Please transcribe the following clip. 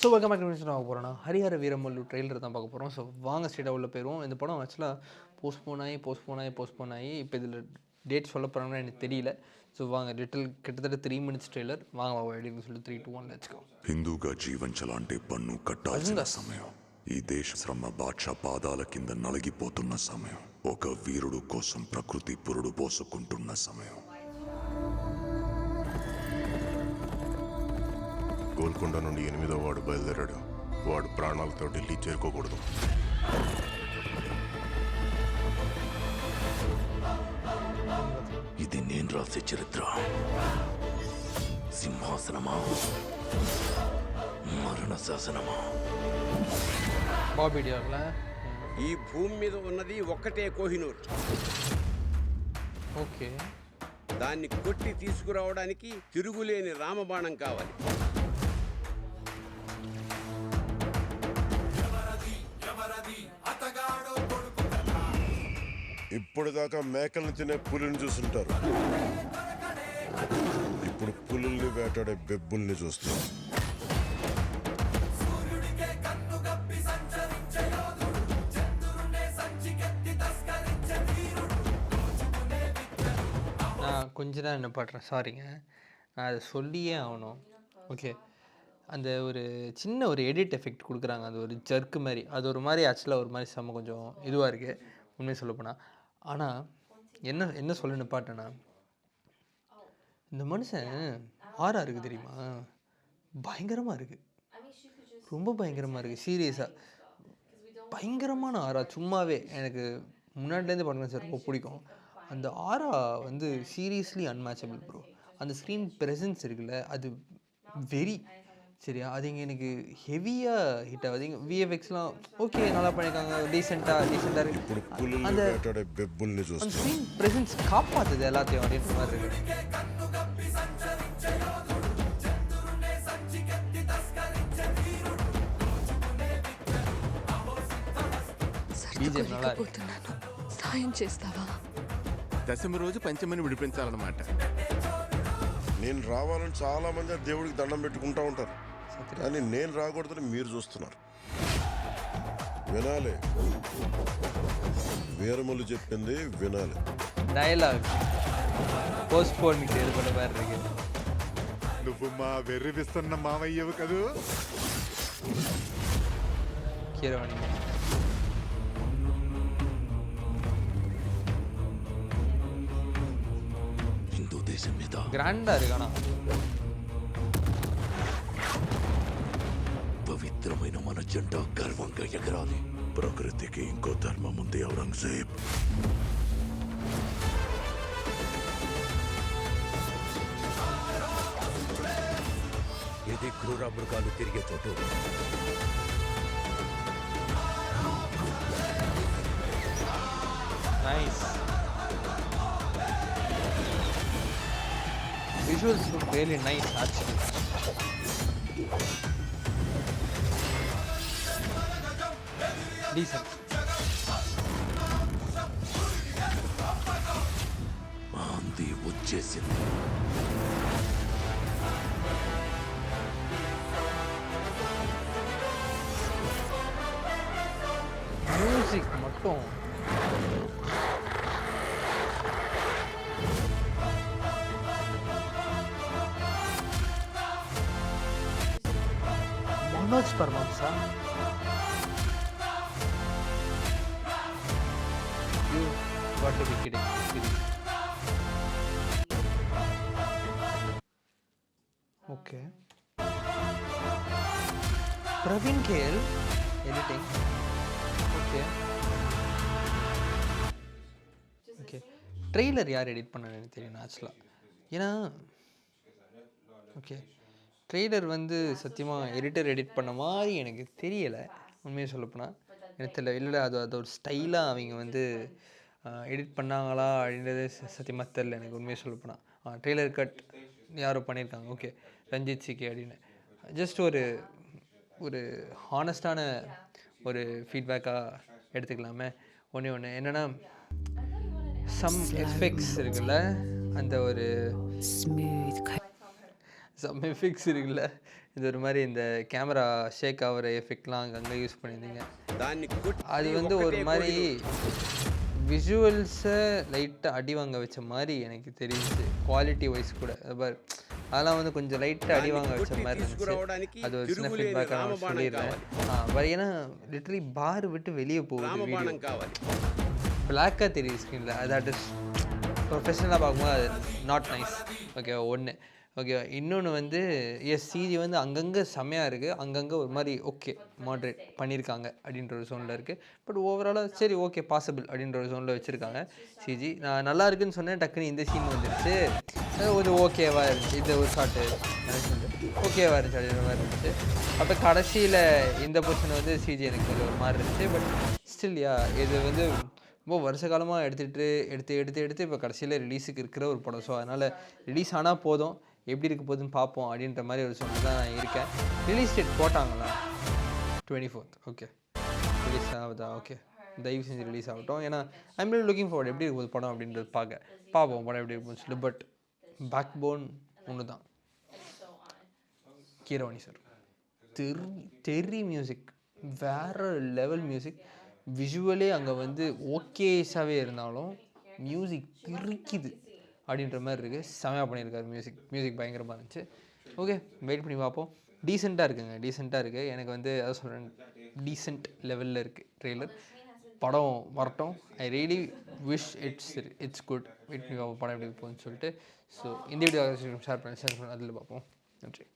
So welcome back to பார்க்க போகிறோம்னா Harihara Veeramallu trailer தான் பார்க்க போகிறோம். ஸோ வாங்க ஸ்ட்ரெயிட்டாக உள்ள போயிடுவோம். இந்த படம் ஆக்சுவலாக போஸ்ட்போன் ஆகி இப்போ இதில் டேட் சொல்ல போகிறாங்கன்னா எனக்கு தெரியல. ஸோ வாங்க கிட்டத்தட்ட 3 minutes ட்ரெయిలర్ வாங்க எப்படின்னு சொல்லி 3, 2, 1 లెట్స్ గో. హిందూగా జీవించాలంటే పన్ను కట్టాల్సిన సమయం. ఈ దేశ శ్రమ బాద్షా పాదాల కింద నలిగిపోతున్న సమయం. ఒక వీరుడు కోసం ప్రకృతి పురుడు పోసుకుంటున్న సమయం. గోల్కొండ నుండి 8వ వాడు బయలుదేరాడు. వాడు ప్రాణాలతో ఢిల్లీ చేరుకోకూడదు. ఇది నేను రాసే చరిత్ర. సింహాసనమా, మరణ శాసనమా? ఈ భూమి మీద ఉన్నది ఒక్కటే కోహినూర్. ఓకే, దాన్ని కొట్టి తీసుకురావడానికి తిరుగులేని రామబాణం కావాలి. ఇప్పటిదాకా మేకల్ని తినే పులిని చూస్తుంటారు. ఇప్పుడు పులుల్ని వేటాడే బెబ్బుల్ని చూస్తారు. நான் கொஞ்ச நேரம் நிப்பாட்டுறேன், சாரிங்க. நான் அதை சொல்லியே ஆகணும். ஓகே, அந்த ஒரு சின்ன ஒரு எடிட் எஃபெக்ட் கொடுக்குறாங்க, அது ஒரு ஜர்க்கு மாதிரி. அது ஒரு மாதிரி ஆக்சுவலாக ஒரு மாதிரி செம்ம கொஞ்சம் இதுவாக இருக்குது உண்மையை சொல்லப்போனால். ஆனால் என்ன சொல்ல நிப்பாட்டேன்னா, இந்த மனுஷன் ஆறா இருக்குது தெரியுமா, பயங்கரமாக இருக்குது, ரொம்ப பயங்கரமாக இருக்குது. சீரியஸாக பயங்கரமான ஆறா. சும்மாவே எனக்கு முன்னாடிலேருந்து பண்ணுங்க சார் ரொம்ப பிடிக்கும். அந்த ஆரா வந்து சீரியஸ்லி அன்மேட்சபிள் ப்ரோ. அந்த ஸ்க்ரீன் ப்ரெசன்ஸ் இருக்குல்ல, அது வெரி சரியா. அது இங்கே எனக்கு ஹெவியாக ஹிட் ஆகுது. இங்கே விஎஃப்எக்ஸ்லாம் ஓகே, நல்லா பண்ணியிருக்காங்க, டீசெண்டாக இருக்குது. அந்த ஸ்க்ரீன் ப்ரெசன்ஸ் காப்பாற்றுது எல்லாத்தையும் அப்படின்ற மாதிரி இருக்குது. బీజేపీ நல்லா இருக்கு. సాయం చేస్తావా? దశమి రోజు పంచమిని విడిపించాలన్నమాట. నేను రావాలని చాలా మంది దేవుడికి దండం పెట్టుకుంటా ఉంటారు, కానీ నేను రాకూడదని మీరు చూస్తున్నారు. వినాలి, వీరమల్లు చెప్పింది వినాలి. డైలాగ్ పోస్ట్పోన్ చేయబడే மாதிரி இருக்கு. నువ్వు మా వెర్రివిస్తున్న మావయ్యవు కదూ. కీరవాణి హిందూ దేశం మీద గ్రాండా இருக்கானா? పవిత్రమైన మన జెండా గర్వంగా ఎగరాలి. ప్రకృతికి ఇంకో ధర్మం ఉంది ఔరంగజేబ్. ఇది క్రూర మృగాలు తిరిగే చోటు. Nice visuals look really nice actually. Decent. ఆంది వచ్చేసింది. மியூசிக் மட்டும் மனோஜ் பர்மான்ஸா? You what to be kidding. Okay, Praveen KL editing. Okay okay, trailer யார் எடிட் பண்ணன்னு எனக்கு தெரியும் ஆக்சுவலாக. ஏன்னா ஓகே, ட்ரெய்லர் வந்து சத்தியமாக எடிட்டர் எடிட் பண்ண மாதிரி எனக்கு தெரியலை உண்மையை சொல்லப்போனால். எனக்கு தெரியல, இல்லை அது ஒரு ஸ்டைலாக அவங்க வந்து எடிட் பண்ணாங்களா அப்படின்றது சத்தியமாக தெரில எனக்கு உண்மையை சொல்லப்போனால். ட்ரெய்லர் கட் யாரோ பண்ணியிருக்காங்க, ஓகே, ரஞ்சித் சிகே அப்படின்னு. ஜஸ்ட் ஒரு ஹானஸ்டான ஒரு ஃபீட்பேக்காக எடுத்துக்கலாமே. ஒன்று என்னென்னா, சம் எஃபெக்ட்ஸ் இருக்குல்ல, அந்த ஒரு செம்ம எஃபெக்ட்ஸ் இருக்குல்ல, இது ஒரு மாதிரி இந்த கேமரா ஷேக் ஆகிற எஃபெக்ட்லாம் அங்கங்கே யூஸ் பண்ணியிருந்தீங்க. దాన్ని కొట్టి அது வந்து ஒரு ఒక్కటే மாதிரி కోడిలో. விஷுவல்ஸை லைட்டாக அடி வாங்க வச்ச மாதிரி எனக்கு தெரிஞ்சுச்சு. குவாலிட்டி வைஸ் கூட பார், அதெல்லாம் வந்து கொஞ்சம் லைட்டாக அடி வாங்க வச்ச மாதிரி இருந்துச்சு. తీసుకురావడానికి அது ஒரு சின்ன తిరుగులేని ஃபீட்பேக்காக நான் రామబాణం சொல்லிடுறேன். కావాలి. ஏன்னா லிட்டரலி பார் விட்டு வெளியே போகுது வீடியோ, రామబాణం కావాలి. பிளாக்காக தெரியுது ஸ்க்ரீனில். அது அட் ப்ரொஃபஷனலாக பார்க்கும்போது அது நாட் நைஸ். ஓகேவா ஒன்று. ஓகேவா இன்னொன்று வந்து எஸ் சிஜி வந்து அங்கங்கே செம்மையாக இருக்குது, அங்கங்கே ஒரு மாதிரி ஓகே மாட்ரேட் பண்ணியிருக்காங்க அப்படின்ற ஒரு ஜோனில் இருக்குது. பட் ஓவராலாக சரி ஓகே பாசிபிள் அப்படின்ற ஒரு ஜோனில் வச்சுருக்காங்க சிஜி. நான் நல்லா இருக்குன்னு சொன்னேன், டக்குன்னு இந்த சீன் வந்துடுச்சு. ஒரு ஓகேவாக இருந்துச்சு, இந்த ஒரு ஷாட்டு ஓகேவாக இருந்துச்சு அப்படின்ற மாதிரி இருந்துச்சு. அப்போ கடைசியில் இந்த பொசிஷன் வந்து சிஜி எனக்கு கொஞ்சம் ஒரு மாதிரி இருந்துச்சு. பட் ஸ்டில் யா இது வந்து ரொம்ப வருஷ காலமாக எடுத்து இப்போ கடைசியில் ரிலீஸுக்கு இருக்கிற ஒரு படம். ஸோ அதனால் ரிலீஸ் ஆனால் போதும், எப்படி இருக்க போகுதுன்னு பார்ப்போம் அப்படின்ற மாதிரி ஒரு சொல்லி தான் நான் இருக்கேன். ரிலீஸ் டேட் போட்டாங்களா? 24th. ஓகே ரிலீஸ் ஆகுதா? ஓகே தயவு செஞ்சு ரிலீஸ் ஆகட்டும். ஏன்னா ஐம் ரியலி லுக்கிங் ஃபார்வர்ட் எப்படி இருக்கும் படம் அப்படின்றது பார்ப்போம் படம் எப்படி இருக்கும்னு சொல்லி. பட் பேக் போன் ஒன்று தான், கீரவாணி சார். தெரி மியூசிக் வேறு லெவல் மியூசிக். விஷுவலே அங்கே வந்து ஓகேஸாகவே இருந்தாலும் மியூசிக் பிரிக்குது அப்படின்ற மாதிரி இருக்குது. செமையாக பண்ணியிருக்காரு மியூசிக் பயங்கரமாக இருந்துச்சு. ஓகே வெயிட் பண்ணி பார்ப்போம். டீசெண்டாக இருக்குது. எனக்கு வந்து அதான் சொல்கிறேன், டீசெண்ட் லெவலில் இருக்குது ட்ரெய்லர். படம் வரட்டும். I really wish it's good. Wait பண்ணி பார்ப்போம் படம் எப்படி போகுதுன்னு சொல்லிட்டு. ஸோ இந்த வீடியோ ஷேர் பண்ணி அதில் பார்ப்போம். நன்றி.